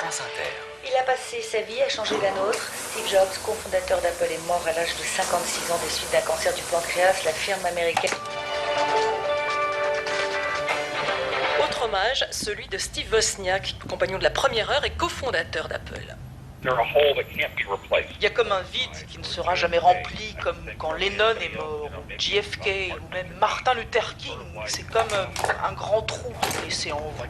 France Inter. Il a passé sa vie à changer la nôtre. Steve Jobs, cofondateur d'Apple, est mort à l'âge de 56 ans des suites d'un cancer du pancréas. La firme américaine... Autre hommage, celui de Steve Wozniak, compagnon de la première heure et cofondateur d'Apple. Il y a comme un vide qui ne sera jamais rempli, comme quand Lennon est mort, ou JFK, ou même Martin Luther King. C'est comme un grand trou laissé en vous.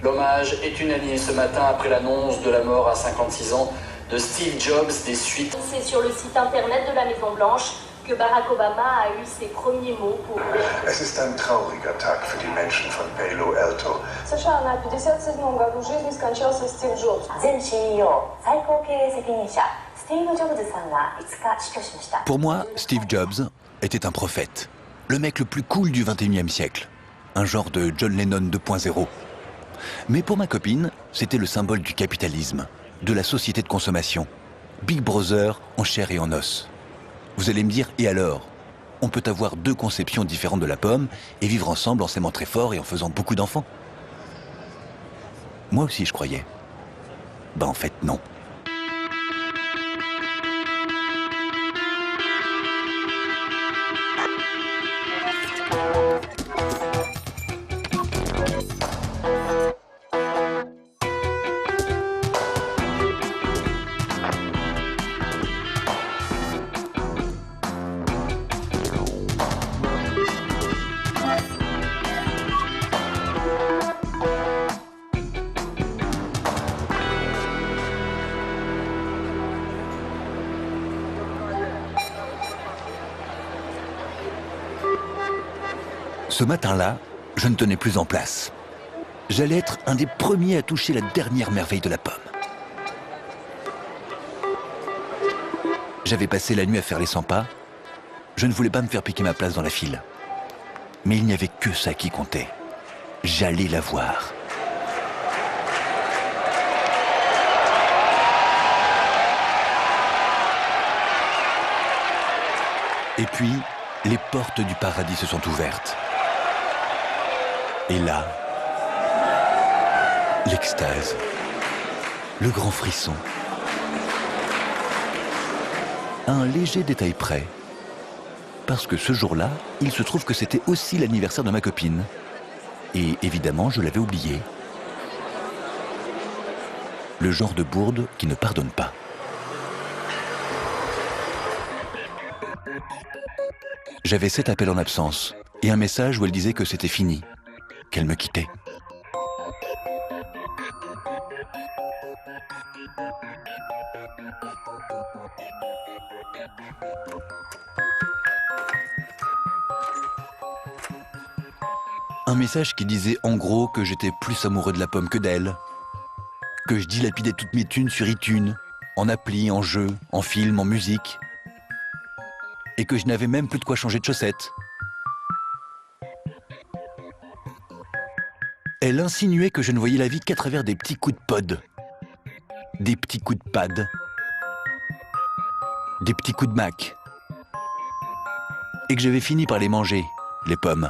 L'hommage est unanime ce matin après l'annonce de la mort à 56 ans de Steve Jobs des suites. C'est sur le site internet de la Maison Blanche que Barack Obama a eu ses premiers mots pour... Es ist ein trauriger Tag für die Menschen von Palo Alto. США на 57-м году жизни скончался Стив Джобс. 前 CEO 最高経営責任者スティーブ・ジョブズさんが5日死去しました。 Pour moi, Steve Jobs était un prophète. Le mec le plus cool du 21e siècle. Un genre de John Lennon 2.0. Mais pour ma copine, c'était le symbole du capitalisme, de la société de consommation. Big Brother en chair et en os. Vous allez me dire, et alors? On peut avoir deux conceptions différentes de la pomme et vivre ensemble en s'aimant très fort et en faisant beaucoup d'enfants. Moi aussi, je croyais. Ben en fait, non. Ce matin-là, je ne tenais plus en place. J'allais être un des premiers à toucher la dernière merveille de la pomme. J'avais passé la nuit à faire les 100 pas. Je ne voulais pas me faire piquer ma place dans la file. Mais il n'y avait que ça qui comptait. J'allais la voir. Et puis, les portes du paradis se sont ouvertes. Et là, l'extase, le grand frisson. À un léger détail près, parce que ce jour-là, il se trouve que c'était aussi l'anniversaire de ma copine. Et évidemment, je l'avais oublié. Le genre de bourde qui ne pardonne pas. J'avais 7 appels en absence et un message où elle disait que c'était fini, qu'elle me quittait. Un message qui disait en gros que j'étais plus amoureux de la pomme que d'elle, que je dilapidais toutes mes thunes sur iTunes, en appli, en jeu, en film, en musique, et que je n'avais même plus de quoi changer de chaussettes. Elle insinuait que je ne voyais la vie qu'à travers des petits coups de pod, des petits coups de pad, des petits coups de Mac, et que j'avais fini par les manger, les pommes.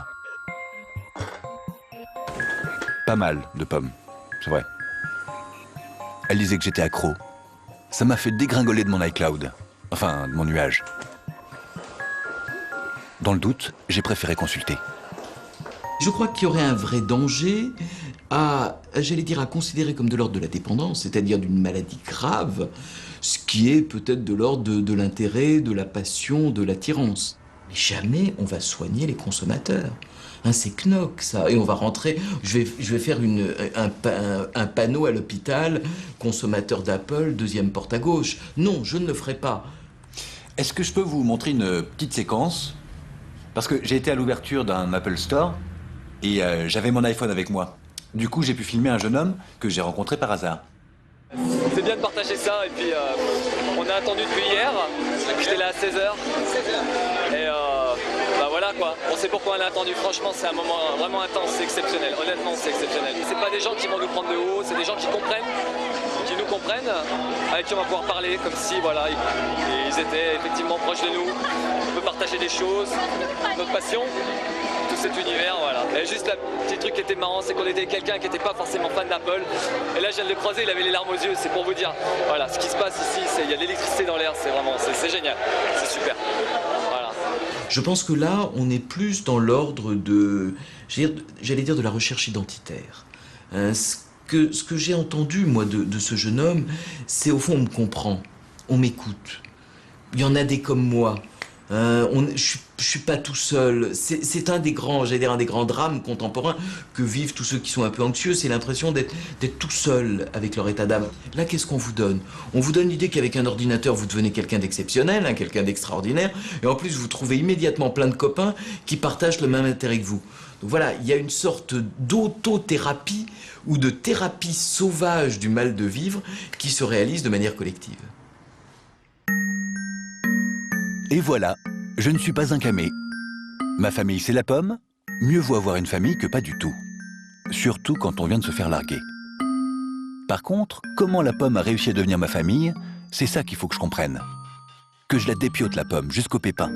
Pas mal de pommes, c'est vrai. Elle disait que j'étais accro. Ça m'a fait dégringoler de mon iCloud, enfin de mon nuage. Dans le doute, j'ai préféré consulter. Je crois qu'il y aurait un vrai danger à considérer comme de l'ordre de la dépendance, c'est-à-dire d'une maladie grave, ce qui est peut-être de l'ordre de l'intérêt, de la passion, de l'attirance. Mais jamais on va soigner les consommateurs. Hein, c'est knock, ça. Et on va rentrer, je vais faire un panneau à l'hôpital, consommateur d'Apple, deuxième porte à gauche. Non, je ne le ferai pas. Est-ce que je peux vous montrer une petite séquence? Parce que j'ai été à l'ouverture d'un Apple Store et j'avais mon iPhone avec moi. Du coup, j'ai pu filmer un jeune homme que j'ai rencontré par hasard. C'est bien de partager ça et puis on a attendu depuis hier, j'étais là à 16h et bah voilà quoi, on sait pourquoi on a attendu, franchement c'est un moment vraiment intense, c'est exceptionnel, honnêtement c'est exceptionnel. C'est pas des gens qui vont nous prendre de haut, c'est des gens qui comprennent, qui nous comprennent, avec qui on va pouvoir parler comme si voilà, ils étaient effectivement proches de nous, on peut partager des choses, notre passion, tout cet univers, voilà. Et juste le petit truc qui était marrant, c'est qu'on était quelqu'un qui n'était pas forcément fan d'Apple. Et là, je viens de le croiser, il avait les larmes aux yeux. C'est pour vous dire, voilà, ce qui se passe ici, il y a de l'électricité dans l'air, c'est vraiment, c'est génial, c'est super. Voilà. Je pense que là, on est plus dans l'ordre de, j'allais dire, de la recherche identitaire. Ce que j'ai entendu, moi, de ce jeune homme, c'est au fond, on me comprend, on m'écoute. Il y en a des comme moi. Je suis pas tout seul. C'est un des grands, j'allais dire, un des grands drames contemporains que vivent tous ceux qui sont un peu anxieux. C'est l'impression d'être tout seul avec leur état d'âme. Là, qu'est-ce qu'on vous donne? On vous donne l'idée qu'avec un ordinateur, vous devenez quelqu'un d'exceptionnel, hein, quelqu'un d'extraordinaire. Et en plus, vous trouvez immédiatement plein de copains qui partagent le même intérêt que vous. Donc voilà, il y a une sorte d'autothérapie ou de thérapie sauvage du mal de vivre qui se réalise de manière collective. Et voilà, je ne suis pas un camé. Ma famille, c'est la pomme. Mieux vaut avoir une famille que pas du tout. Surtout quand on vient de se faire larguer. Par contre, comment la pomme a réussi à devenir ma famille, c'est ça qu'il faut que je comprenne. Que je la dépiote, la pomme, jusqu'au pépin.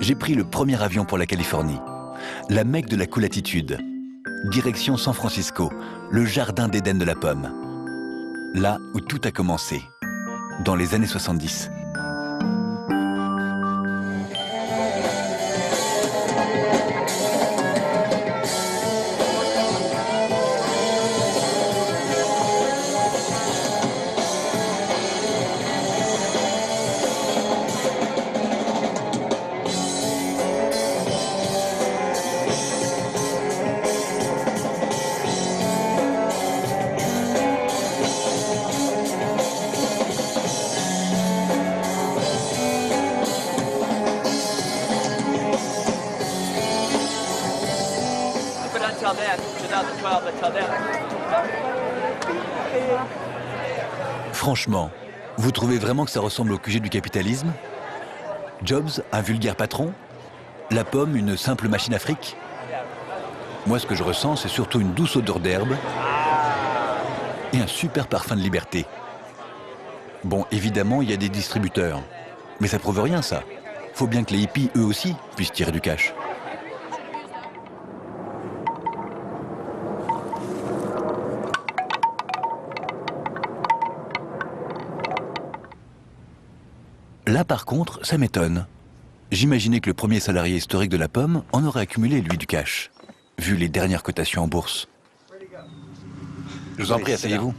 J'ai pris le premier avion pour la Californie. La Mecque de la cool attitude. Direction San Francisco, le jardin d'Éden de la pomme. Là où tout a commencé, dans les années 70. Franchement, vous trouvez vraiment que ça ressemble au QG du capitalisme? Jobs, un vulgaire patron? La pomme, une simple machine à fric? Moi, ce que je ressens, c'est surtout une douce odeur d'herbe et un super parfum de liberté. Bon, évidemment, il y a des distributeurs. Mais ça prouve rien, ça. Faut bien que les hippies, eux aussi, puissent tirer du cash. Là, par contre, ça m'étonne. J'imaginais que le premier salarié historique de la pomme en aurait accumulé, lui, du cash, vu les dernières cotations en bourse. Je vous en prie, asseyez-vous.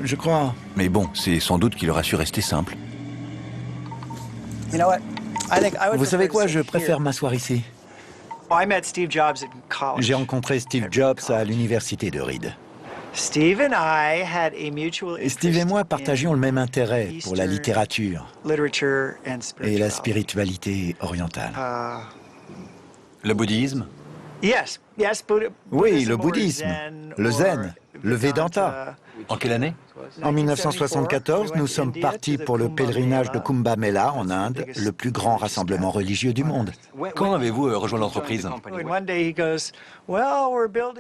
Je crois. Mais bon, c'est sans doute qu'il aura su rester simple. Vous savez quoi, je préfère m'asseoir ici. J'ai rencontré Steve Jobs à l'université de Reed. Steve et moi partagions le même intérêt pour la littérature et la spiritualité orientale. Le bouddhisme? Oui, le bouddhisme, le zen, le Vedanta. En quelle année? En 1974, nous sommes partis pour le pèlerinage de Kumbh Mela en Inde, le plus grand rassemblement religieux du monde. Quand avez-vous rejoint l'entreprise?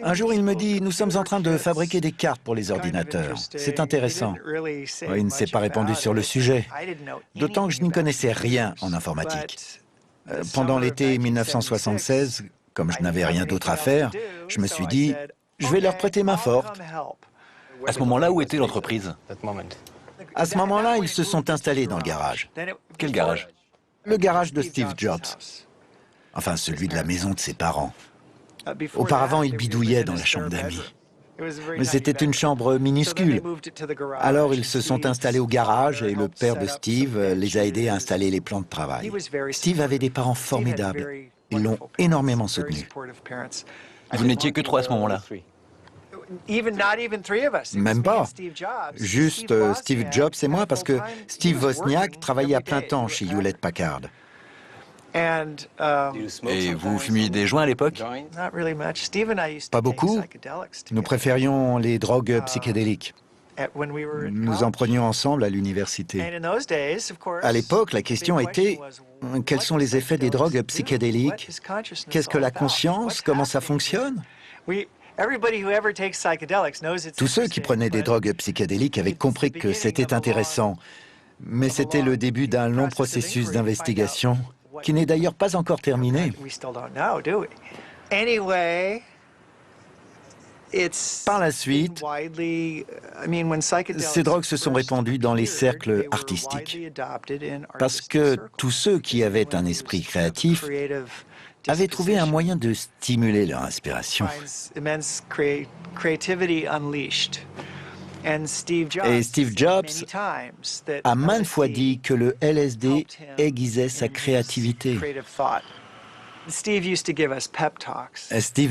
Un jour, il me dit, nous sommes en train de fabriquer des cartes pour les ordinateurs. C'est intéressant. Il ne s'est pas répondu sur le sujet, d'autant que je n'y connaissais rien en informatique. Pendant l'été 1976, comme je n'avais rien d'autre à faire, je me suis dit, je vais leur prêter main forte. À ce moment-là, où était l'entreprise? À ce moment-là, ils se sont installés dans le garage. Quel garage? Le garage de Steve Jobs. Enfin, celui de la maison de ses parents. Auparavant, il bidouillait dans la chambre d'amis. Mais c'était une chambre minuscule. Alors, ils se sont installés au garage et le père de Steve les a aidés à installer les plans de travail. Steve avait des parents formidables. Ils l'ont énormément soutenu. Vous n'étiez que 3 à ce moment-là? Même pas. Juste Steve Jobs et moi, parce que Steve Wozniak travaillait à plein temps chez Hewlett-Packard. Et vous fumiez des joints à l'époque? Pas beaucoup. Nous préférions les drogues psychédéliques. Nous en prenions ensemble à l'université. À l'époque, la question était quels sont les effets des drogues psychédéliques? Qu'est-ce que la conscience? Comment ça fonctionne? Tous ceux qui prenaient des drogues psychédéliques avaient compris que c'était intéressant, mais c'était le début d'un long processus d'investigation qui n'est d'ailleurs pas encore terminé. Par la suite, ces drogues se sont répandues dans les cercles artistiques, parce que tous ceux qui avaient un esprit créatif avaient trouvé un moyen de stimuler leur inspiration. Et Steve Jobs a maintes fois dit que le LSD aiguisait sa créativité. Steve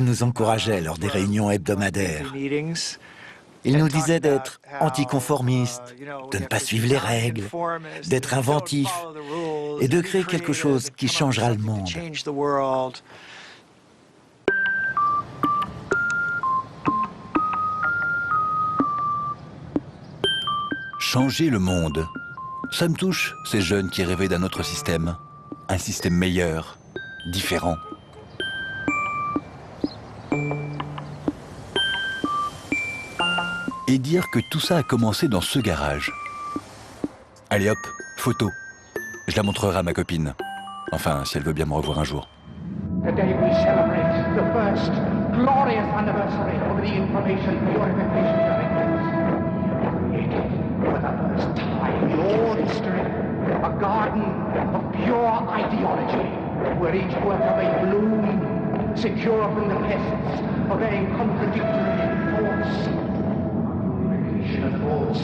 nous encourageait lors des réunions hebdomadaires. Il nous disait d'être anticonformiste, de ne pas suivre les règles, d'être inventif et de créer quelque chose qui changera le monde. Changer le monde. Ça me touche, ces jeunes qui rêvaient d'un autre système. Un système meilleur, différent. Et dire que tout ça a commencé dans ce garage. Allez hop, photo. Je la montrerai à ma copine. Enfin, si elle veut bien me revoir un jour. Today we celebrate the first glorious anniversary of the Information Purification Directives. For the first time in all history, a garden of pure ideology, where each worker may bloom, secure from the pests, obeying contradictory thoughts. Purification of thoughts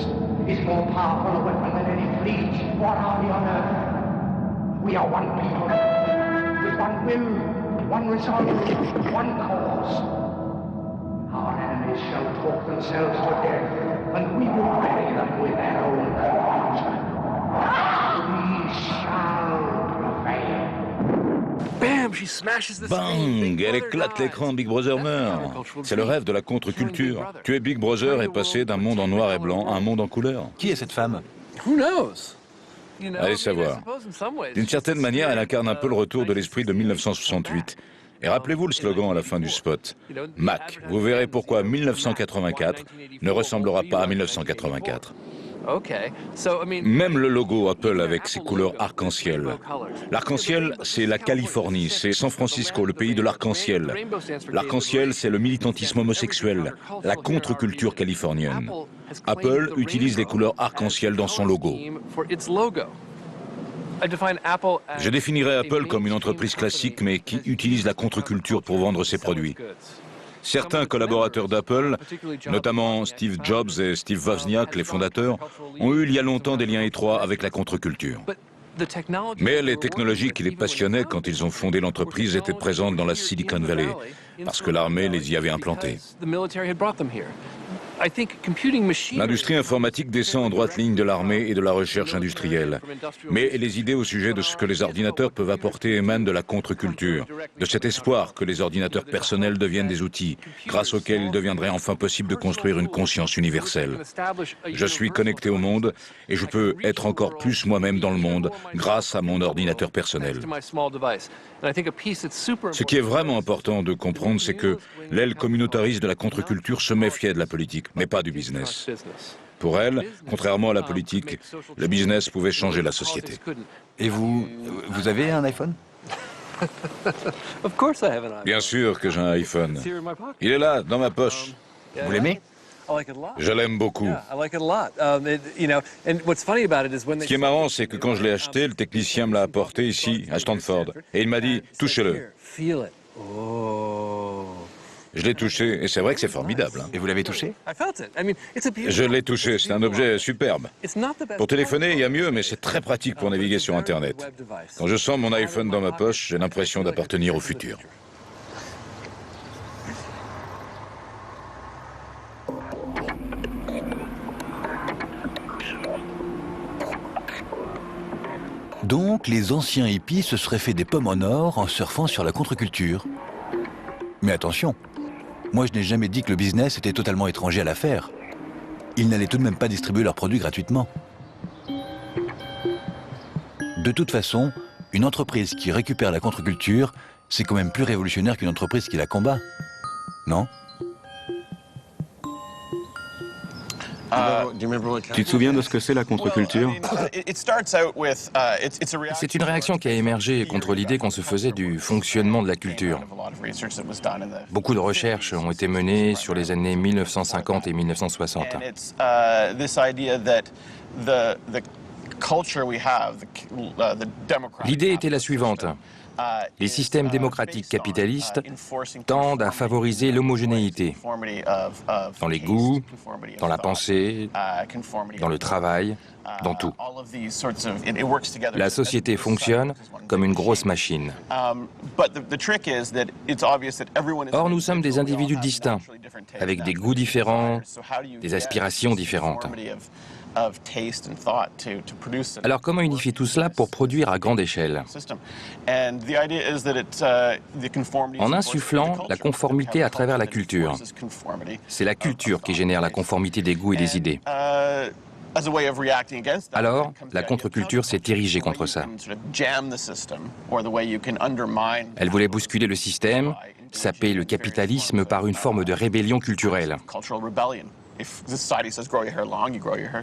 is more powerful a weapon than any fleet or army on earth. We are one people, with one will, one resolve, one cause. Our enemies shall talk themselves to death, and we will bury them with their own thoughts. We shall prevail. Bang! Elle éclate l'écran, Big Brother meurt. C'est le rêve de la contre-culture. Tuer Big Brother et passer d'un monde en noir et blanc à un monde en couleur. Qui est cette femme? Allez savoir. D'une certaine manière, elle incarne un peu le retour de l'esprit de 1968. Et rappelez-vous le slogan à la fin du spot. Mac, vous verrez pourquoi 1984 ne ressemblera pas à 1984. Même le logo Apple avec ses couleurs arc-en-ciel. L'arc-en-ciel, c'est la Californie, c'est San Francisco, le pays de l'arc-en-ciel. L'arc-en-ciel, c'est le militantisme homosexuel, la contre-culture californienne. Apple utilise les couleurs arc-en-ciel dans son logo. Je définirais Apple comme une entreprise classique, mais qui utilise la contre-culture pour vendre ses produits. Certains collaborateurs d'Apple, notamment Steve Jobs et Steve Wozniak, les fondateurs, ont eu il y a longtemps des liens étroits avec la contre-culture. Mais les technologies qui les passionnaient quand ils ont fondé l'entreprise étaient présentes dans la Silicon Valley, parce que l'armée les y avait implantées. L'industrie informatique descend en droite ligne de l'armée et de la recherche industrielle. Mais les idées au sujet de ce que les ordinateurs peuvent apporter émanent de la contre-culture, de cet espoir que les ordinateurs personnels deviennent des outils, grâce auxquels il deviendrait enfin possible de construire une conscience universelle. Je suis connecté au monde et je peux être encore plus moi-même dans le monde grâce à mon ordinateur personnel. Ce qui est vraiment important de comprendre, c'est que l'aile communautariste de la contre-culture se méfiait de la politique, mais pas du business. Pour elle, contrairement à la politique, le business pouvait changer la société. Et vous avez un iPhone? Bien sûr que j'ai un iPhone. Il est là, dans ma poche. Vous l'aimez? Je l'aime beaucoup. Ce qui est marrant, c'est que quand je l'ai acheté, le technicien me l'a apporté ici, à Stanford. Et il m'a dit, touchez-le. Je l'ai touché, et c'est vrai que c'est formidable. Et vous l'avez touché? Je l'ai touché, c'est un objet superbe. Pour téléphoner, il y a mieux, mais c'est très pratique pour naviguer sur Internet. Quand je sens mon iPhone dans ma poche, j'ai l'impression d'appartenir au futur. Donc, les anciens hippies se seraient fait des pommes en or en surfant sur la contre-culture. Mais attention, moi je n'ai jamais dit que le business était totalement étranger à l'affaire. Ils n'allaient tout de même pas distribuer leurs produits gratuitement. De toute façon, une entreprise qui récupère la contre-culture, c'est quand même plus révolutionnaire qu'une entreprise qui la combat. Non? Tu te souviens de ce que c'est la contre-culture? C'est une réaction qui a émergé contre l'idée qu'on se faisait du fonctionnement de la culture. Beaucoup de recherches ont été menées sur les années 1950 et 1960. L'idée était la suivante. Les systèmes démocratiques capitalistes tendent à favoriser l'homogénéité dans les goûts, dans la pensée, dans le travail, dans tout. La société fonctionne comme une grosse machine. Or, nous sommes des individus distincts, avec des goûts différents, des aspirations différentes. Alors comment unifier tout cela pour produire à grande échelle? En insufflant la conformité à travers la culture. C'est la culture qui génère la conformité des goûts et des idées. Alors, la contre-culture s'est érigée contre ça. Elle voulait bousculer le système, saper le capitalisme par une forme de rébellion culturelle.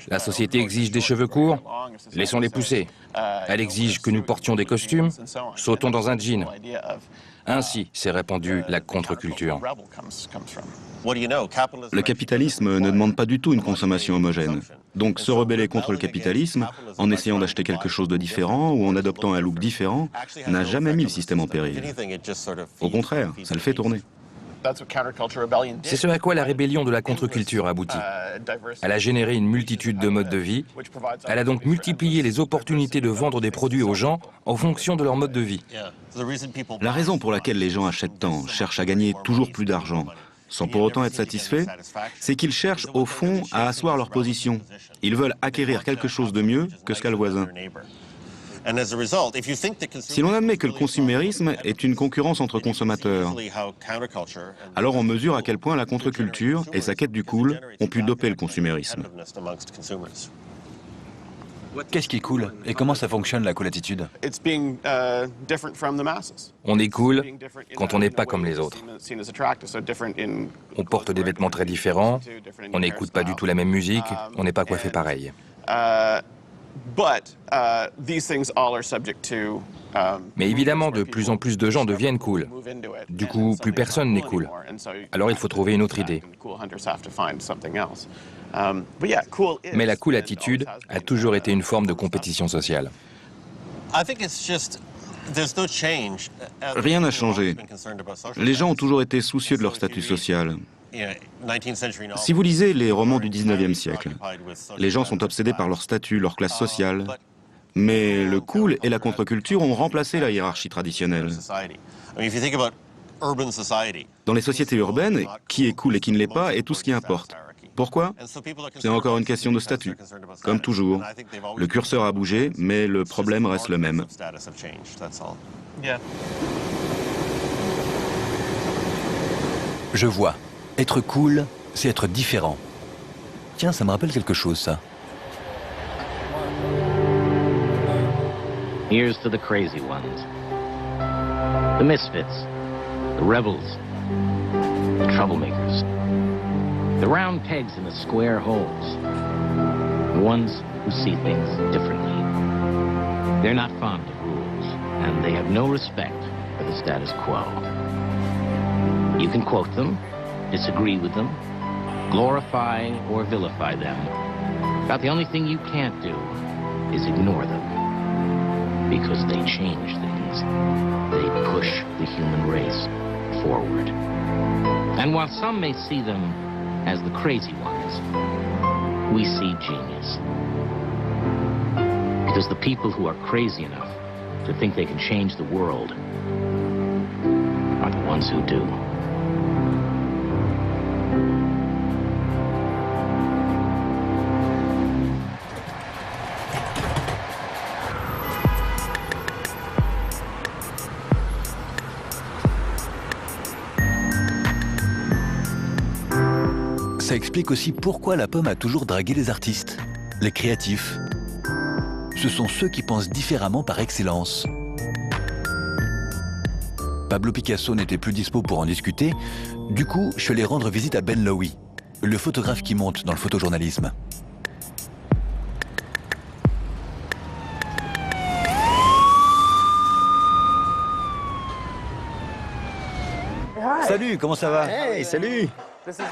La société exige des cheveux courts, laissons-les pousser. Elle exige que nous portions des costumes, sautons dans un jean. Ainsi s'est répandue la contre-culture. Le capitalisme ne demande pas du tout une consommation homogène. Donc se rebeller contre le capitalisme, en essayant d'acheter quelque chose de différent ou en adoptant un look différent, n'a jamais mis le système en péril. Au contraire, ça le fait tourner. C'est ce à quoi la rébellion de la contre-culture aboutit. Elle a généré une multitude de modes de vie. Elle a donc multiplié les opportunités de vendre des produits aux gens en fonction de leur mode de vie. La raison pour laquelle les gens achètent tant, cherchent à gagner toujours plus d'argent, sans pour autant être satisfaits, c'est qu'ils cherchent au fond à asseoir leur position. Ils veulent acquérir quelque chose de mieux que ce qu'a le voisin. Si l'on admet que le consumérisme est une concurrence entre consommateurs, alors on mesure à quel point la contre-culture et sa quête du cool ont pu doper le consumérisme. Qu'est-ce qui est cool et comment ça fonctionne la cool attitude? On est cool quand on n'est pas comme les autres. On porte des vêtements très différents, on n'écoute pas du tout la même musique, on n'est pas coiffé pareil. Mais évidemment, de plus en plus de gens deviennent cool. Du coup, plus personne n'est cool. Alors il faut trouver une autre idée. Mais la cool attitude a toujours été une forme de compétition sociale. Rien n'a changé. Les gens ont toujours été soucieux de leur statut social. Si vous lisez les romans du 19e siècle, les gens sont obsédés par leur statut, leur classe sociale. Mais le cool et la contre-culture ont remplacé la hiérarchie traditionnelle. Dans les sociétés urbaines, qui est cool et qui ne l'est pas est tout ce qui importe. Pourquoi? C'est encore une question de statut. Comme toujours, le curseur a bougé, mais le problème reste le même. Je vois. Être cool, c'est être différent. Tiens, ça me rappelle quelque chose, ça. Here's to the crazy ones. The misfits. The rebels. The troublemakers. The round pegs in the square holes. The ones who see things differently. They're not fond of rules, and they have no respect for the status quo. You can quote them, disagree with them, glorify or vilify them. But the only thing you can't do is ignore them. Because they change things. They push the human race forward. And while some may see them as the crazy ones, we see genius. Because the people who are crazy enough to think they can change the world are the ones who do. Ça explique aussi pourquoi la pomme a toujours dragué les artistes, les créatifs. Ce sont ceux qui pensent différemment par excellence. Pablo Picasso n'était plus dispo pour en discuter, du coup, je suis allé rendre visite à Ben Lowy. le photographe qui monte dans le photojournalisme. Salut, comment ça va? Hey, salut.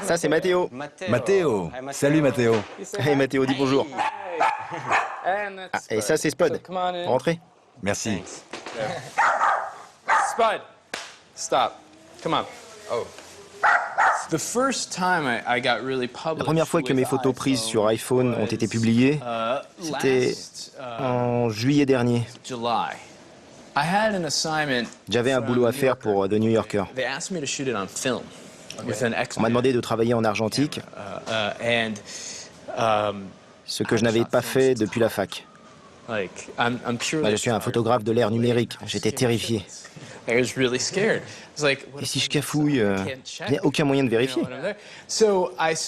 Ça, c'est Matteo. Matteo. Salut, Matteo. Hey, Matteo, dis bonjour. Ah, et ça, c'est Spud. Rentrez. Merci. Spud, stop. Come on. Oh. La première fois que mes photos prises sur iPhone ont été publiées, c'était en juillet dernier. J'avais un boulot à faire pour The New Yorker. On m'a demandé de travailler en argentique, ce que je n'avais pas fait depuis la fac. Je suis un photographe de l'ère numérique. J'étais terrifié. Et si je cafouille, il n'y a aucun moyen de vérifier.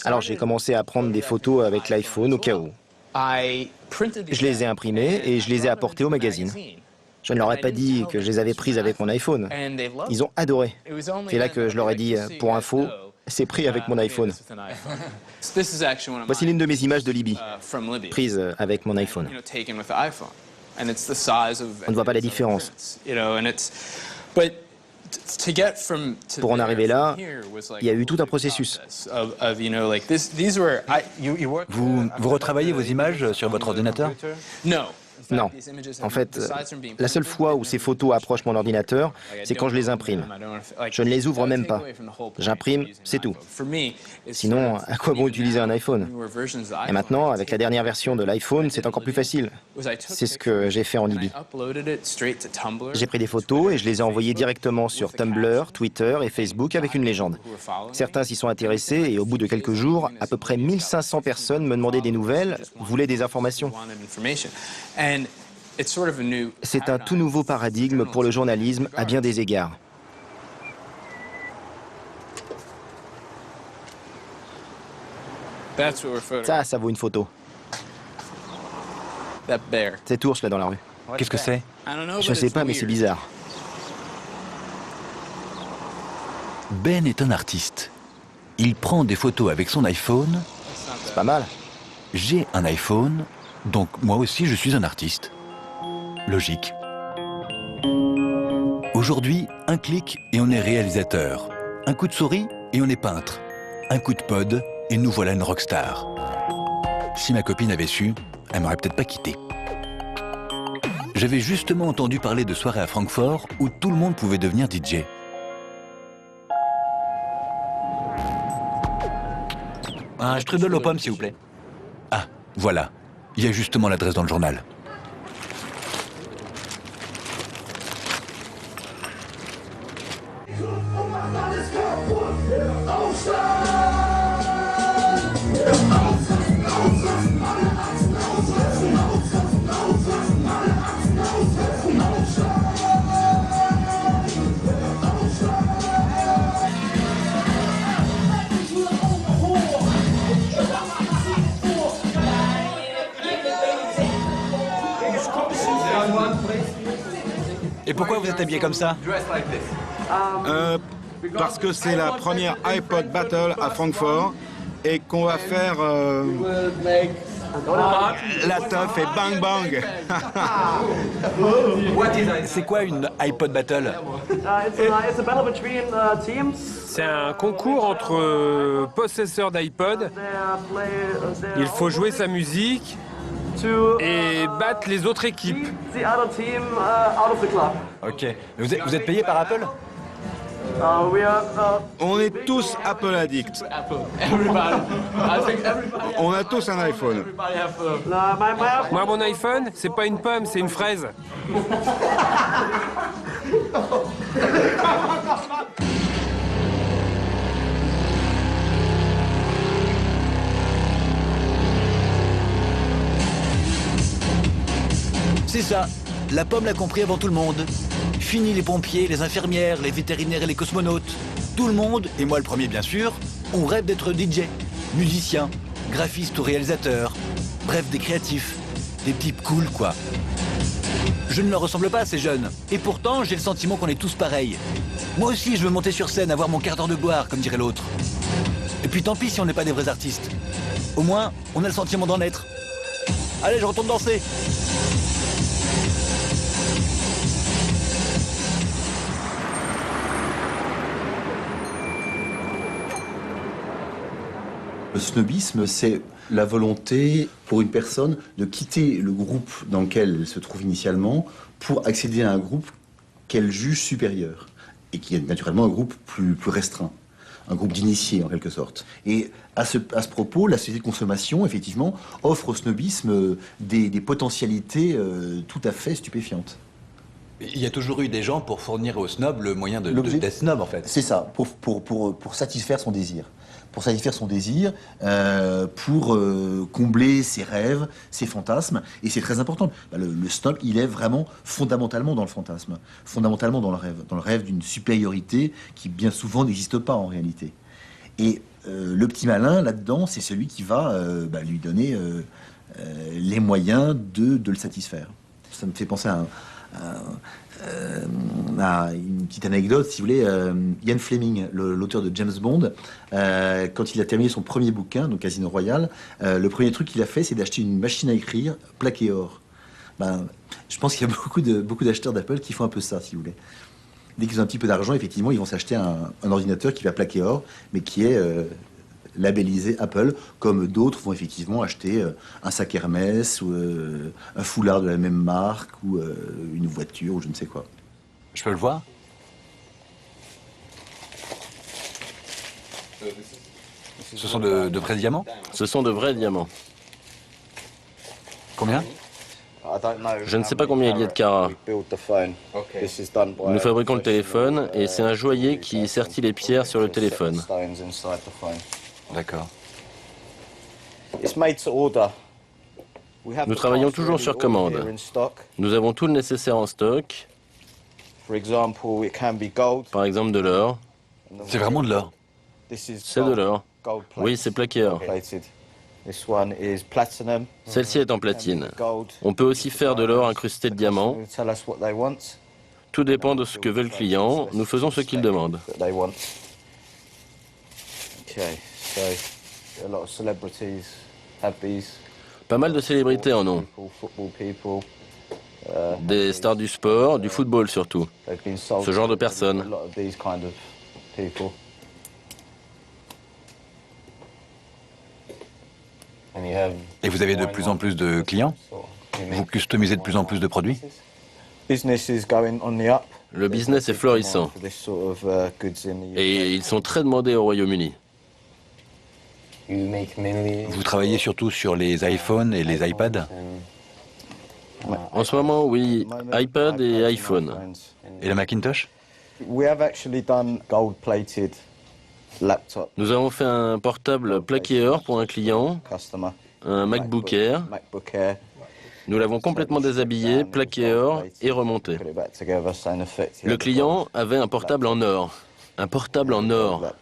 Alors j'ai commencé à prendre des photos avec l'iPhone au cas où. Je les ai imprimées et je les ai apportées au magazine. Je ne leur ai pas dit que je les avais prises avec mon iPhone. Ils ont adoré. C'est là que je leur ai dit, pour info, c'est pris avec mon iPhone. Voici l'une de mes images de Libye, prise avec mon iPhone. On ne voit pas la différence. Pour en arriver là, il y a eu tout un processus. Vous retravaillez vos images sur votre ordinateur? Non. En fait, la seule fois où ces photos approchent mon ordinateur, c'est quand je les imprime. Je ne les ouvre même pas. J'imprime, c'est tout. Sinon, à quoi bon utiliser un iPhone? Et maintenant, avec la dernière version de l'iPhone, c'est encore plus facile. C'est ce que j'ai fait en Libye. J'ai pris des photos et je les ai envoyées directement sur Tumblr, Twitter et Facebook avec une légende. Certains s'y sont intéressés et au bout de quelques jours, à peu près 1500 personnes me demandaient des nouvelles, voulaient des informations. C'est un tout nouveau paradigme pour le journalisme à bien des égards. Ça vaut une photo. Cet ours là dans la rue. Qu'est-ce que c'est? Je sais pas, mais c'est bizarre. Ben est un artiste. Il prend des photos avec son iPhone. C'est pas mal. J'ai un iPhone, donc moi aussi je suis un artiste. Logique. Aujourd'hui, un clic et on est réalisateur. Un coup de souris et on est peintre. Un coup de pod et nous voilà une rockstar. Si ma copine avait su, elle m'aurait peut-être pas quitté. J'avais justement entendu parler de soirées à Francfort où tout le monde pouvait devenir DJ. Un strudel aux pommes, s'il vous plaît. Ah, voilà. Il y a justement l'adresse dans le journal. Et pourquoi vous êtes habillé comme ça? Parce que c'est la première iPod Battle à Francfort et qu'on va faire la teuf et bang bang. C'est quoi une iPod Battle? C'est un concours entre possesseurs d'iPod. Il faut jouer sa musique et battre les autres équipes. Ok. Vous êtes payé par Apple? On est tous Apple addicts. On a tous un iPhone. Moi, mon iPhone, c'est pas une pomme, c'est une fraise. C'est ça, la pomme l'a compris avant tout le monde. Fini les pompiers, les infirmières, les vétérinaires et les cosmonautes. Tout le monde, et moi le premier bien sûr, on rêve d'être DJ, musicien, graphiste ou réalisateur. Bref, des créatifs, des types cool quoi. Je ne leur ressemble pas à ces jeunes, et pourtant j'ai le sentiment qu'on est tous pareils. Moi aussi je veux monter sur scène, avoir mon quart d'heure de gloire, comme dirait l'autre. Et puis tant pis si on n'est pas des vrais artistes. Au moins, on a le sentiment d'en être. Allez, je retourne danser. Le snobisme, c'est la volonté pour une personne de quitter le groupe dans lequel elle se trouve initialement pour accéder à un groupe qu'elle juge supérieur et qui est naturellement un groupe plus restreint, un groupe d'initiés en quelque sorte. Et à ce propos, la société de consommation, effectivement, offre au snobisme des potentialités tout à fait stupéfiantes. Il y a toujours eu des gens pour fournir aux snobs le moyen d'être snob, en fait. C'est ça, pour satisfaire son désir. Pour satisfaire son désir, pour combler ses rêves, ses fantasmes. Et c'est très important. Le snob, il est vraiment fondamentalement dans le fantasme, fondamentalement dans le rêve d'une supériorité qui bien souvent n'existe pas en réalité. Et le petit malin, là-dedans, c'est celui qui va lui donner les moyens de le satisfaire. Ça me fait penser à une petite anecdote, si vous voulez. Ian Fleming, l'auteur de James Bond, quand il a terminé son premier bouquin, donc Casino Royale, le premier truc qu'il a fait, c'est d'acheter une machine à écrire plaquée or. Je pense qu'il y a beaucoup d'acheteurs d'Apple qui font un peu ça, si vous voulez. Dès qu'ils ont un petit peu d'argent, effectivement, ils vont s'acheter un ordinateur qui va plaquer or, mais qui est labellisé Apple, comme d'autres vont effectivement acheter un sac Hermès ou un foulard de la même marque ou une voiture ou je ne sais quoi. Je peux le voir? Ce sont de vrais diamants? Ce sont de vrais diamants. Combien? Je ne sais pas combien il y a de carats. Nous fabriquons le téléphone et c'est un joaillier qui sertit les pierres sur le téléphone. D'accord. Nous travaillons toujours sur commande. Nous avons tout le nécessaire en stock. Par exemple de l'or. C'est vraiment de l'or? C'est de l'or. Oui, c'est plaqué or. Celle-ci est en platine. On peut aussi faire de l'or incrusté de diamants. Tout dépend de ce que veut le client. Nous faisons ce qu'il demande. Pas mal de célébrités en ont. Des stars du sport, du football surtout. Ce genre de personnes. Et vous avez de plus en plus de clients? Vous customisez de plus en plus de produits? Le business est florissant. Et ils sont très demandés au Royaume-Uni. Vous travaillez surtout sur les iPhones et les iPads? En ce moment, oui, iPad et iPhone. Et le Macintosh? Nous avons fait un portable plaqué or pour un client, un MacBook Air. Nous l'avons complètement déshabillé, plaqué or et remonté. Le client avait un portable en or. Un portable en or.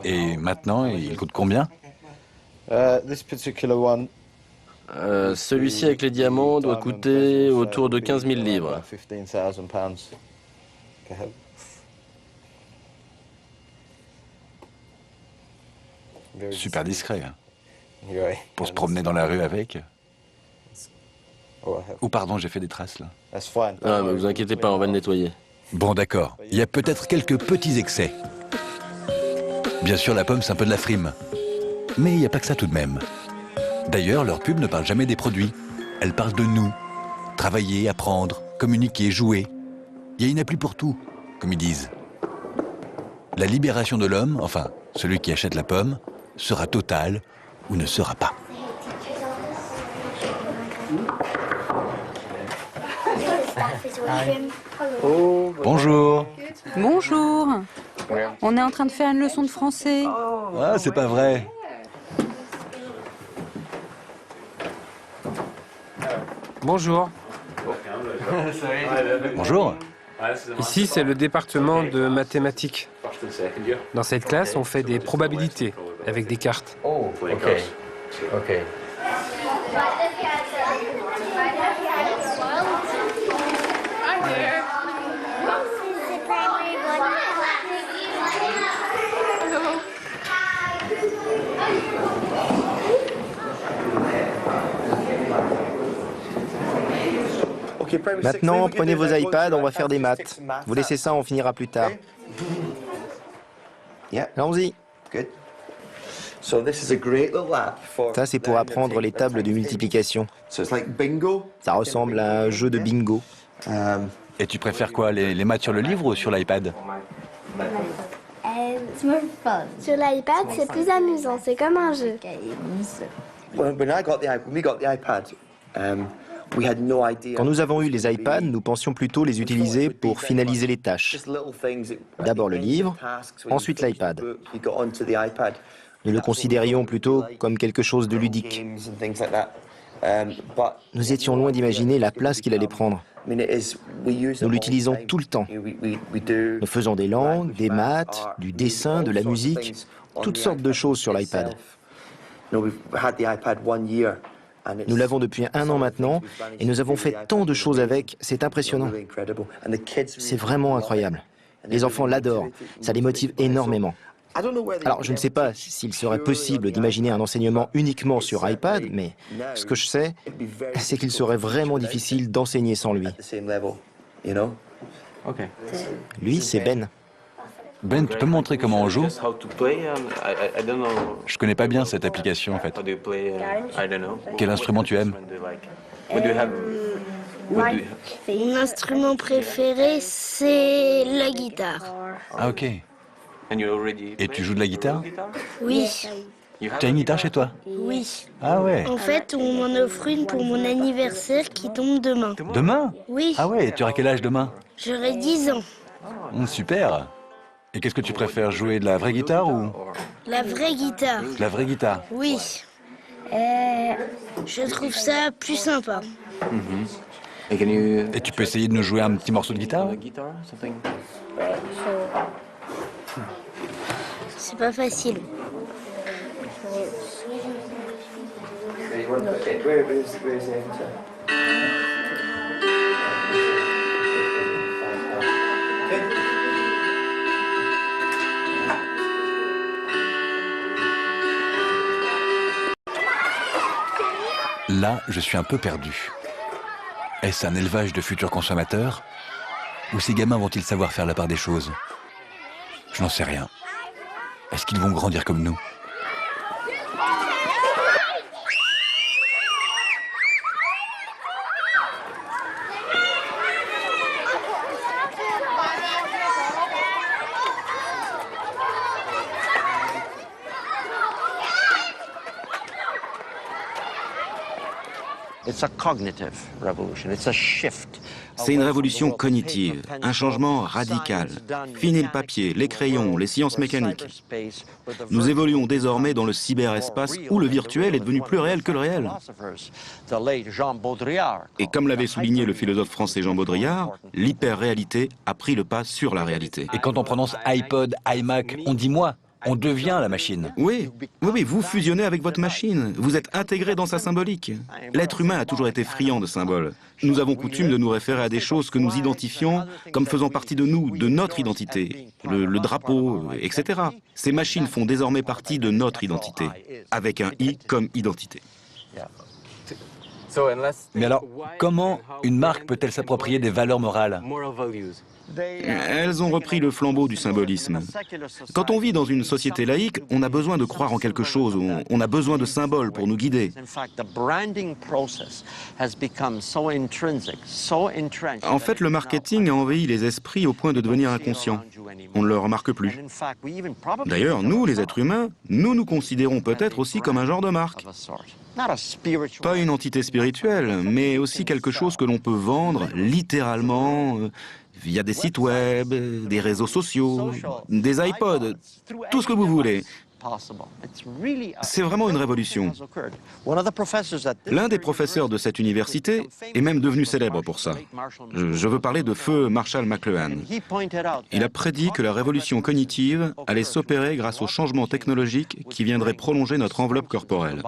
Et maintenant, il coûte combien? Celui-ci avec les diamants doit coûter autour de 15 000 livres. Super discret. Pour se promener dans la rue avec. Oh pardon, j'ai fait des traces là. Ah, mais vous inquiétez pas, on va le nettoyer. Bon d'accord, il y a peut-être quelques petits excès. Bien sûr, la pomme, c'est un peu de la frime. Mais il n'y a pas que ça tout de même. D'ailleurs, leur pub ne parle jamais des produits. Elle parle de nous. Travailler, apprendre, communiquer, jouer. Il y a une appli pour tout, comme ils disent. La libération de l'homme, enfin, celui qui achète la pomme, sera totale ou ne sera pas. Bonjour. Bonjour. On est en train de faire une leçon de français. Ah, c'est pas vrai. Bonjour. Bonjour. Ici, c'est le département de mathématiques. Dans cette classe, on fait des probabilités avec des cartes. Oh, ok. Maintenant, prenez vos iPads, on va faire des maths. Vous laissez ça, on finira plus tard. Allons-y. Ça, c'est pour apprendre les tables de multiplication. Ça ressemble à un jeu de bingo. Et tu préfères quoi, les maths sur le livre ou sur l'iPad? Sur l'iPad, c'est plus amusant, c'est comme un jeu. Quand nous avons eu les iPads, nous pensions plutôt les utiliser pour finaliser les tâches. D'abord le livre, ensuite l'iPad. Nous le considérions plutôt comme quelque chose de ludique. Nous étions loin d'imaginer la place qu'il allait prendre. Nous l'utilisons tout le temps. Nous faisons des langues, des maths, du dessin, de la musique, toutes sortes de choses sur l'iPad. Nous l'avons depuis 1 an maintenant et nous avons fait tant de choses avec, c'est impressionnant. C'est vraiment incroyable. Les enfants l'adorent, ça les motive énormément. Alors, je ne sais pas s'il serait possible d'imaginer un enseignement uniquement sur iPad, mais ce que je sais, c'est qu'il serait vraiment difficile d'enseigner sans lui. Lui, c'est Ben. Ben, tu peux me montrer comment on joue? Je connais pas bien cette application en fait. Quel instrument tu aimes? Mon instrument préféré, c'est la guitare. Ah ok. Et tu joues de la guitare? Oui. Tu as une guitare chez toi? Oui. Ah ouais. En fait, on m'en offre une pour mon anniversaire qui tombe demain. Demain? Oui. Ah ouais, tu auras quel âge demain? J'aurai 10 ans. Super. Et qu'est-ce que tu préfères, jouer de la vraie guitare ou? La vraie guitare. La vraie guitare? Oui. Je trouve ça plus sympa. Et tu peux essayer de nous jouer un petit morceau de guitare? C'est pas facile. Là, je suis un peu perdu. Est-ce un élevage de futurs consommateurs? Ou ces gamins vont-ils savoir faire la part des choses? Je n'en sais rien. Est-ce qu'ils vont grandir comme nous? C'est une révolution cognitive, un changement radical. Fini le papier, les crayons, les sciences mécaniques. Nous évoluons désormais dans le cyberespace où le virtuel est devenu plus réel que le réel. Et comme l'avait souligné le philosophe français Jean Baudrillard, l'hyper-réalité a pris le pas sur la réalité. Et quand on prononce iPod, iMac, on dit moi. On devient la machine. Oui, vous fusionnez avec votre machine. Vous êtes intégré dans sa symbolique. L'être humain a toujours été friand de symboles. Nous avons coutume de nous référer à des choses que nous identifions comme faisant partie de nous, de notre identité. Le drapeau, etc. Ces machines font désormais partie de notre identité, avec un I comme identité. Mais alors, comment une marque peut-elle s'approprier des valeurs morales? Elles ont repris le flambeau du symbolisme. Quand on vit dans une société laïque, on a besoin de croire en quelque chose, on a besoin de symboles pour nous guider. En fait, le marketing a envahi les esprits au point de devenir inconscient. On ne le remarque plus. D'ailleurs, nous, les êtres humains, nous considérons peut-être aussi comme un genre de marque. Pas une entité spirituelle, mais aussi quelque chose que l'on peut vendre littéralement via des sites web, des réseaux sociaux, des iPods, tout ce que vous voulez. C'est vraiment une révolution. L'un des professeurs de cette université est même devenu célèbre pour ça. Je veux parler de feu Marshall McLuhan. Il a prédit que la révolution cognitive allait s'opérer grâce aux changements technologiques qui viendraient prolonger notre enveloppe corporelle.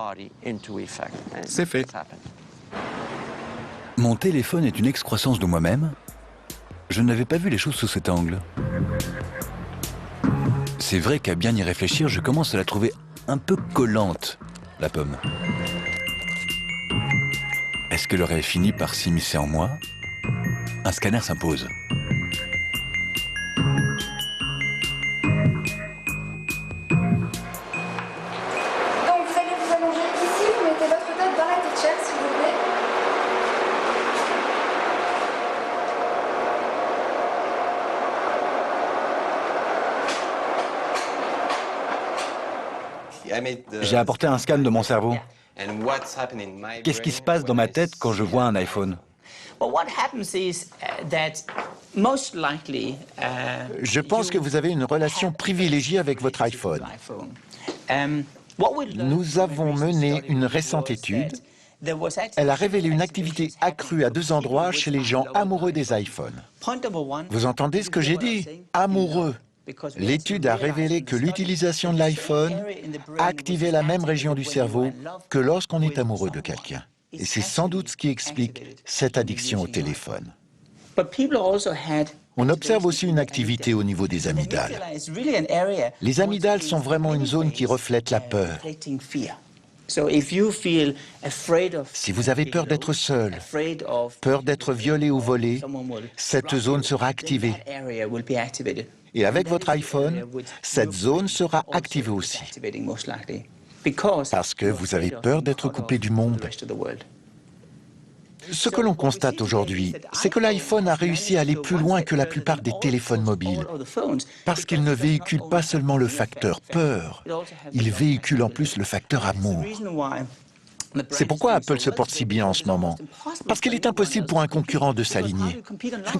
C'est fait. Mon téléphone est une excroissance de moi-même. Je n'avais pas vu les choses sous cet angle. C'est vrai qu'à bien y réfléchir, je commence à la trouver un peu collante, la pomme. Est-ce qu'elle aurait fini par s'immiscer en moi? un scanner s'impose. Donc vous allez vous allonger ici, vous mettez votre tête dans la kitchen s'il vous plaît. J'ai apporté un scan de mon cerveau. Qu'est-ce qui se passe dans ma tête quand je vois un iPhone? Je pense que vous avez une relation privilégiée avec votre iPhone. Nous avons mené une récente étude. Elle a révélé une activité accrue à 2 endroits chez les gens amoureux des iPhones. Vous entendez ce que j'ai dit? Amoureux. L'étude a révélé que l'utilisation de l'iPhone activait la même région du cerveau que lorsqu'on est amoureux de quelqu'un. Et c'est sans doute ce qui explique cette addiction au téléphone. On observe aussi une activité au niveau des amygdales. Les amygdales sont vraiment une zone qui reflète la peur. Si vous avez peur d'être seul, peur d'être violé ou volé, cette zone sera activée. Et avec votre iPhone, cette zone sera activée aussi. Parce que vous avez peur d'être coupé du monde. Ce que l'on constate aujourd'hui, c'est que l'iPhone a réussi à aller plus loin que la plupart des téléphones mobiles. Parce qu'il ne véhicule pas seulement le facteur peur, il véhicule en plus le facteur amour. C'est pourquoi Apple se porte si bien en ce moment. Parce qu'il est impossible pour un concurrent de s'aligner.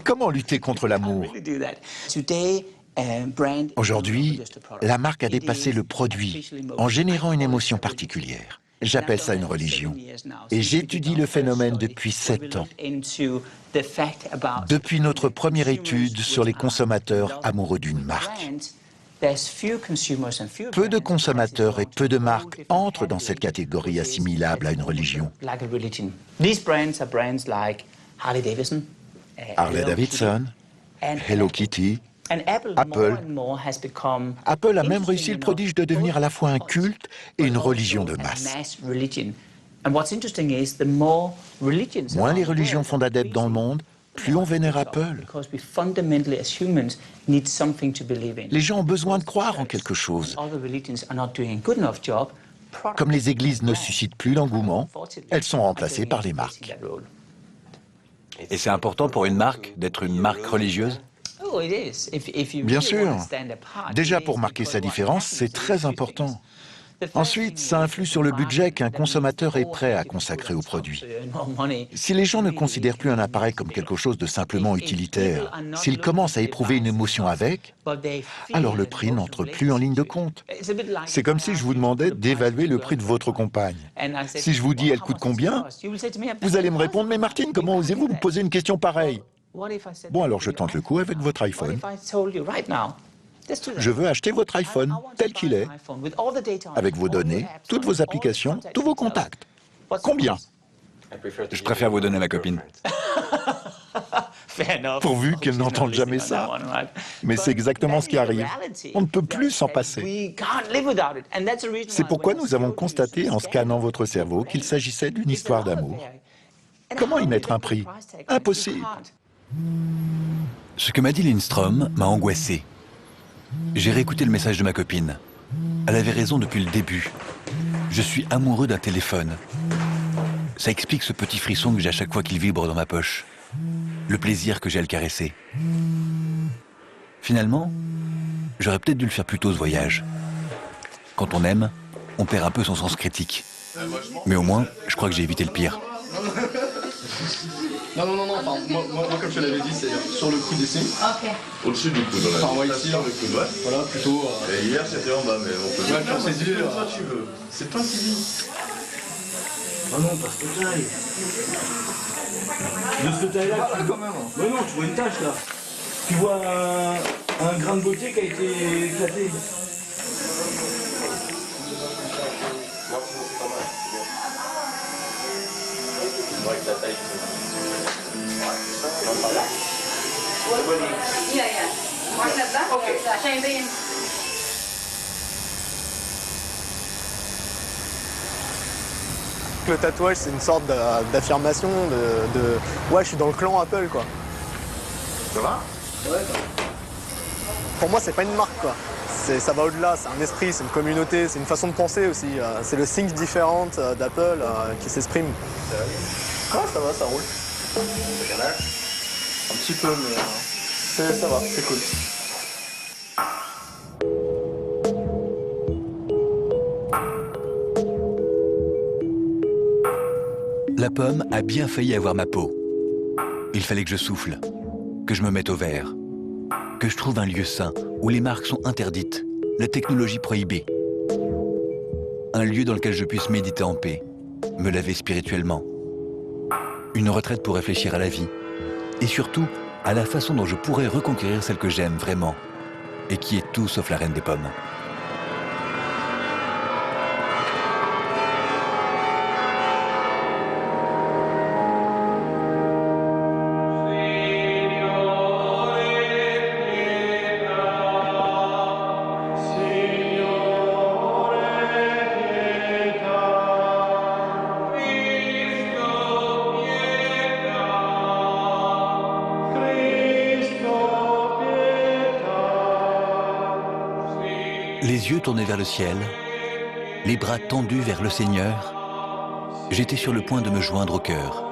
Comment lutter contre l'amour? Aujourd'hui, la marque a dépassé le produit en générant une émotion particulière. J'appelle ça une religion. Et j'étudie le phénomène depuis 7 ans. Depuis notre première étude sur les consommateurs amoureux d'une marque. Peu de consommateurs et peu de marques entrent dans cette catégorie assimilable à une religion. Harley Davidson, Hello Kitty, Apple a même réussi le prodige de devenir à la fois un culte et une religion de masse. Moins les religions font d'adeptes dans le monde, plus on vénère Apple. Les gens ont besoin de croire en quelque chose. Comme les églises ne suscitent plus l'engouement, elles sont remplacées par les marques. Et c'est important pour une marque d'être une marque religieuse? Bien sûr. Déjà, pour marquer sa différence, c'est très important. Ensuite, ça influe sur le budget qu'un consommateur est prêt à consacrer au produit. Si les gens ne considèrent plus un appareil comme quelque chose de simplement utilitaire, s'ils commencent à éprouver une émotion avec, alors le prix n'entre plus en ligne de compte. C'est comme si je vous demandais d'évaluer le prix de votre compagne. Si je vous dis « elle coûte combien ?», vous allez me répondre « mais Martine, comment osez-vous me poser une question pareille ?» Bon, alors je tente le coup avec votre iPhone. Je veux acheter votre iPhone tel qu'il est, avec vos données, toutes vos applications, tous vos contacts. Combien? Je préfère vous donner ma copine. Pourvu qu'elle n'entende jamais ça. Mais c'est exactement ce qui arrive. On ne peut plus s'en passer. C'est pourquoi nous avons constaté en scannant votre cerveau qu'il s'agissait d'une histoire d'amour. Comment y mettre un prix? Impossible. Ce que m'a dit Lindstrom m'a angoissé. J'ai réécouté le message de ma copine. Elle avait raison depuis le début. Je suis amoureux d'un téléphone. Ça explique ce petit frisson que j'ai à chaque fois qu'il vibre dans ma poche. Le plaisir que j'ai à le caresser. Finalement, j'aurais peut-être dû le faire plus tôt ce voyage. Quand on aime, on perd un peu son sens critique. Mais au moins, je crois que j'ai évité le pire. Non, enfin, moi comme je te l'avais dit, c'est sur le coude ici. Ok. Au-dessus du coude, voilà. Enfin, moi ici, sur le coude, ouais. Voilà, plutôt. Et hier, c'était en bas, mais on peut. Ouais, quand c'est dur. Toi, tu veux. C'est toi qui dis. Ah non, pas cette taille. De cette taille-là, quand même. Mais non, tu vois une tache là. Tu vois un grain de beauté qui a été éclaté. Le tatouage, c'est une sorte d'affirmation de ouais, je suis dans le clan Apple, quoi. Ça va? Ouais. Pour moi, c'est pas une marque, quoi. Ça va au-delà, c'est un esprit, c'est une communauté, c'est une façon de penser aussi. C'est le think different d'Apple qui s'exprime. Ah, ça va, ça roule. Un petit peu, mais ça va, c'est cool. La pomme a bien failli avoir ma peau. Il fallait que je souffle, que je me mette au vert, que je trouve un lieu sain où les marques sont interdites, la technologie prohibée. Un lieu dans lequel je puisse méditer en paix, me laver spirituellement. Une retraite pour réfléchir à la vie. Et surtout, à la façon dont je pourrais reconquérir celle que j'aime vraiment, et qui est tout sauf la reine des pommes. Les yeux tournés vers le ciel, les bras tendus vers le Seigneur, j'étais sur le point de me joindre au cœur.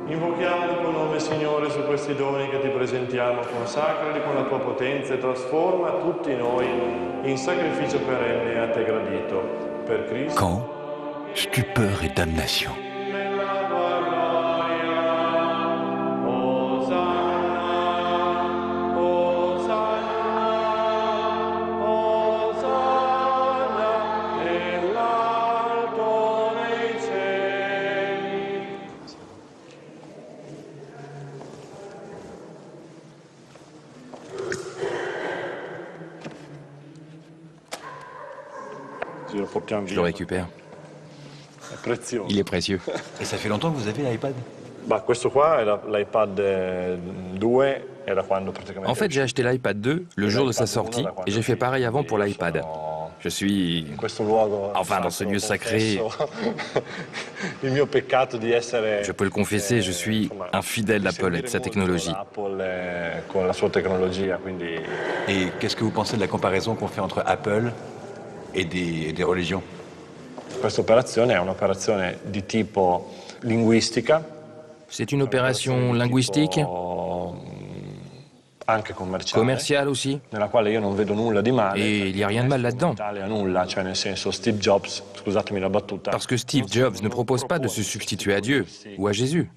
Invochiamo il tuo nome, Signore, su questi doni che ti presentiamo, consacrali con la tua potenza e trasforma tutti noi in sacrificio perenne a te gradito. Per Cristo. Quand stupeur et damnation. Je le récupère. Il est précieux. Et ça fait longtemps que vous avez l'iPad? En fait, j'ai acheté l'iPad 2 le jour de sa sortie et j'ai fait pareil avant pour l'iPad. Je suis... Enfin, dans ce lieu sacré... Je peux le confesser, je suis un fidèle d'Apple et de sa technologie. Et qu'est-ce que vous pensez de la comparaison qu'on fait entre Apple et des religions? C'est une opération linguistique, commerciale aussi, et il n'y a rien de mal là-dedans. Parce que Steve Jobs ne propose pas de se substituer à Dieu ou à Jésus.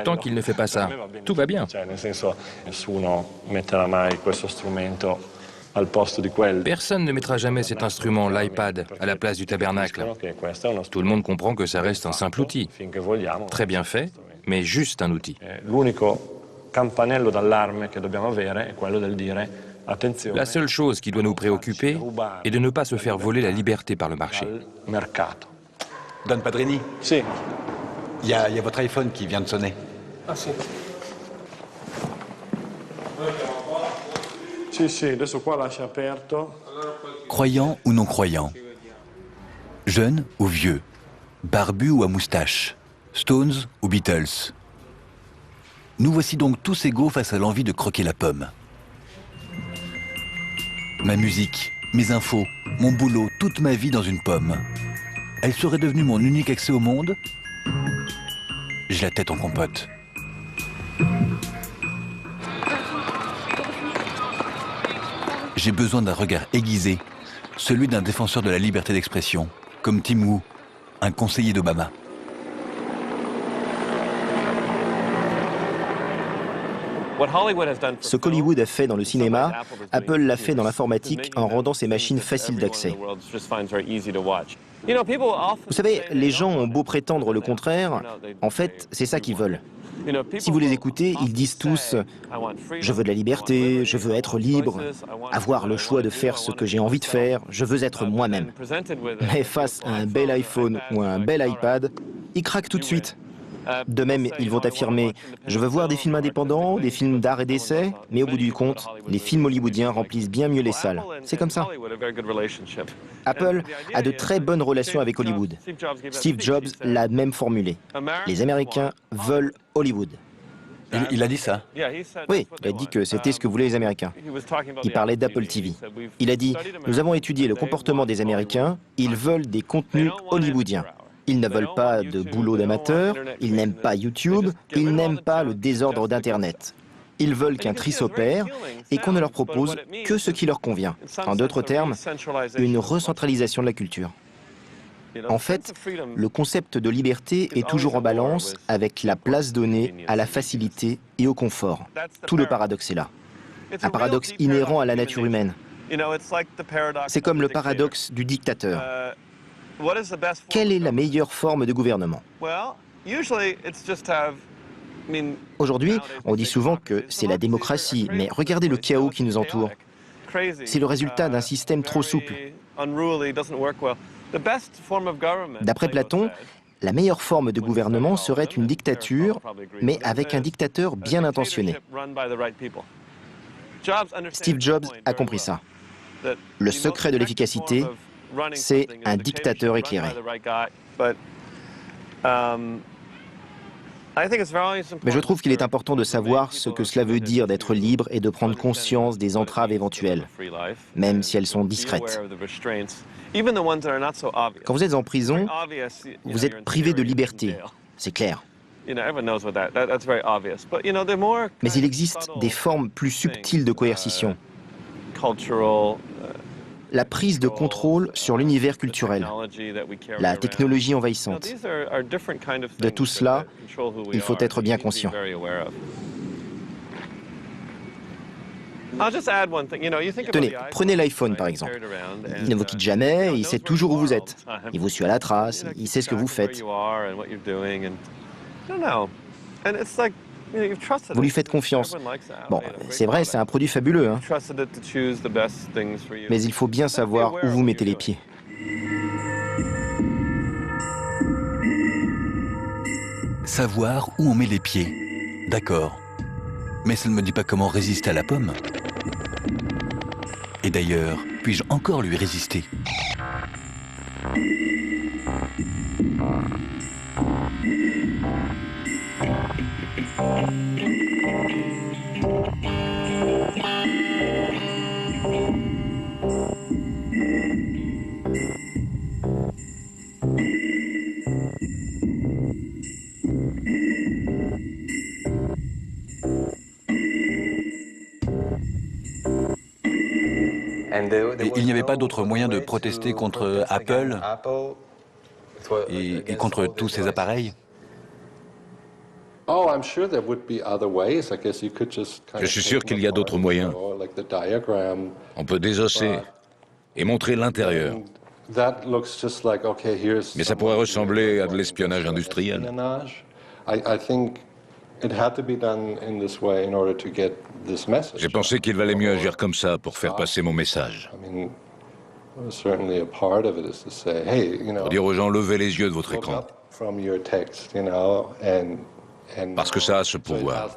Tant qu'il ne fait pas ça, tout va bien. Personne ne mettra jamais cet instrument, l'iPad, à la place du tabernacle. Tout le monde comprend que ça reste un simple outil. Très bien fait, mais juste un outil. La seule chose qui doit nous préoccuper est de ne pas se faire voler la liberté par le marché. Don Padrini? Si. Il y a votre iPhone qui vient de sonner. Ah si. Sì, adesso qua lascia aperto. Croyant ou non croyant, jeune ou vieux, barbu ou à moustache, Stones ou Beatles. Nous voici donc tous égaux face à l'envie de croquer la pomme. Ma musique, mes infos, mon boulot, toute ma vie dans une pomme. Elle serait devenue mon unique accès au monde? J'ai la tête en compote. J'ai besoin d'un regard aiguisé, celui d'un défenseur de la liberté d'expression, comme Tim Wu, un conseiller d'Obama. Ce qu'Hollywood a fait dans le cinéma, Apple l'a fait dans l'informatique en rendant ses machines faciles d'accès. Vous savez, les gens ont beau prétendre le contraire, en fait, c'est ça qu'ils veulent. Si vous les écoutez, ils disent tous « Je veux de la liberté, je veux être libre, avoir le choix de faire ce que j'ai envie de faire, je veux être moi-même. » Mais face à un bel iPhone ou à un bel iPad, ils craquent tout de suite. De même, ils vont affirmer « Je veux voir des films indépendants, des films d'art et d'essai », mais au bout du compte, les films hollywoodiens remplissent bien mieux les salles. C'est comme ça. Apple a de très bonnes relations avec Hollywood. Steve Jobs l'a même formulé. Les Américains veulent Hollywood. Il a dit ça? Oui, il a dit que c'était ce que voulaient les Américains. Il parlait d'Apple TV. Il a dit « Nous avons étudié le comportement des Américains, ils veulent des contenus hollywoodiens. Ils ne veulent pas de boulot d'amateur, ils n'aiment pas YouTube, ils n'aiment pas le désordre d'Internet. Ils veulent qu'un tri s'opère et qu'on ne leur propose que ce qui leur convient. En d'autres termes, une recentralisation de la culture. En fait, le concept de liberté est toujours en balance avec la place donnée à la facilité et au confort. Tout le paradoxe est là. Un paradoxe inhérent à la nature humaine. C'est comme le paradoxe du dictateur. Quelle est la meilleure forme de gouvernement? Aujourd'hui, on dit souvent que c'est la démocratie, mais regardez le chaos qui nous entoure. C'est le résultat d'un système trop souple. D'après Platon, la meilleure forme de gouvernement serait une dictature, mais avec un dictateur bien intentionné. Steve Jobs a compris ça. Le secret de l'efficacité, c'est un dictateur éclairé. Mais je trouve qu'il est important de savoir ce que cela veut dire d'être libre et de prendre conscience des entraves éventuelles, même si elles sont discrètes. Quand vous êtes en prison, vous êtes privé de liberté, c'est clair. Mais il existe des formes plus subtiles de coercition. La prise de contrôle sur l'univers culturel, la technologie envahissante. De tout cela, il faut être bien conscient. Tenez, prenez l'iPhone par exemple. Il ne vous quitte jamais, il sait toujours où vous êtes. Il vous suit à la trace, il sait ce que vous faites. Vous lui faites confiance. Bon, c'est vrai, c'est un produit fabuleux, hein. Mais il faut bien savoir où vous mettez les pieds. Savoir où on met les pieds. D'accord. Mais ça ne me dit pas comment résister à la pomme. Et d'ailleurs, puis-je encore lui résister ? Et il n'y avait pas d'autre moyen de protester contre Apple et contre tous ces appareils? Je suis sûr qu'il y a d'autres moyens. On peut désosser et montrer l'intérieur. Mais ça pourrait ressembler à de l'espionnage industriel. J'ai pensé qu'il valait mieux agir comme ça pour faire passer mon message. Pour dire aux gens, levez les yeux de votre écran. Parce que ça a ce pouvoir.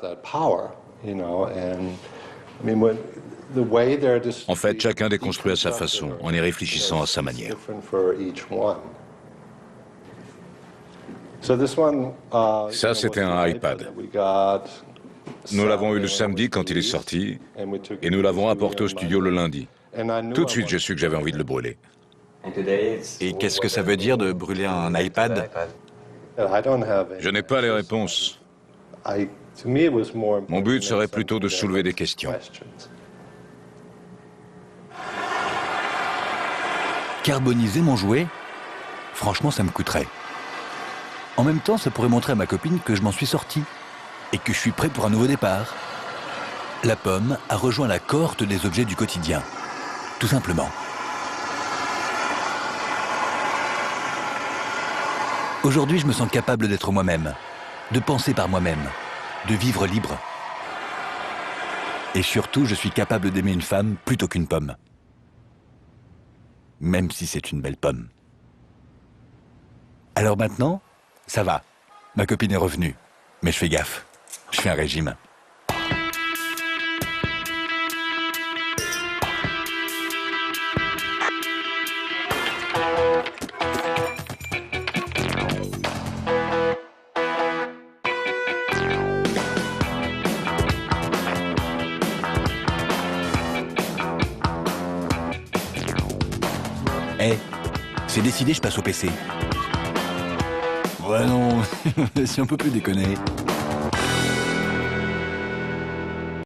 En fait, chacun déconstruit à sa façon, en y réfléchissant à sa manière. Ça, c'était un iPad. Nous l'avons eu le samedi quand il est sorti, et nous l'avons apporté au studio le lundi. Tout de suite, j'ai su que j'avais envie de le brûler. Et qu'est-ce que ça veut dire de brûler un iPad? Je n'ai pas les réponses. Mon but serait plutôt de soulever des questions. Carboniser mon jouet? Franchement, ça me coûterait. En même temps, ça pourrait montrer à ma copine que je m'en suis sorti et que je suis prêt pour un nouveau départ. La pomme a rejoint la cohorte des objets du quotidien, tout simplement. Aujourd'hui, je me sens capable d'être moi-même, de penser par moi-même, de vivre libre. Et surtout, je suis capable d'aimer une femme plutôt qu'une pomme. Même si c'est une belle pomme. Alors maintenant, ça va. Ma copine est revenue, mais je fais gaffe. Je fais un régime. Eh, c'est décidé, je passe au PC. Ouais non, si on peut plus déconner.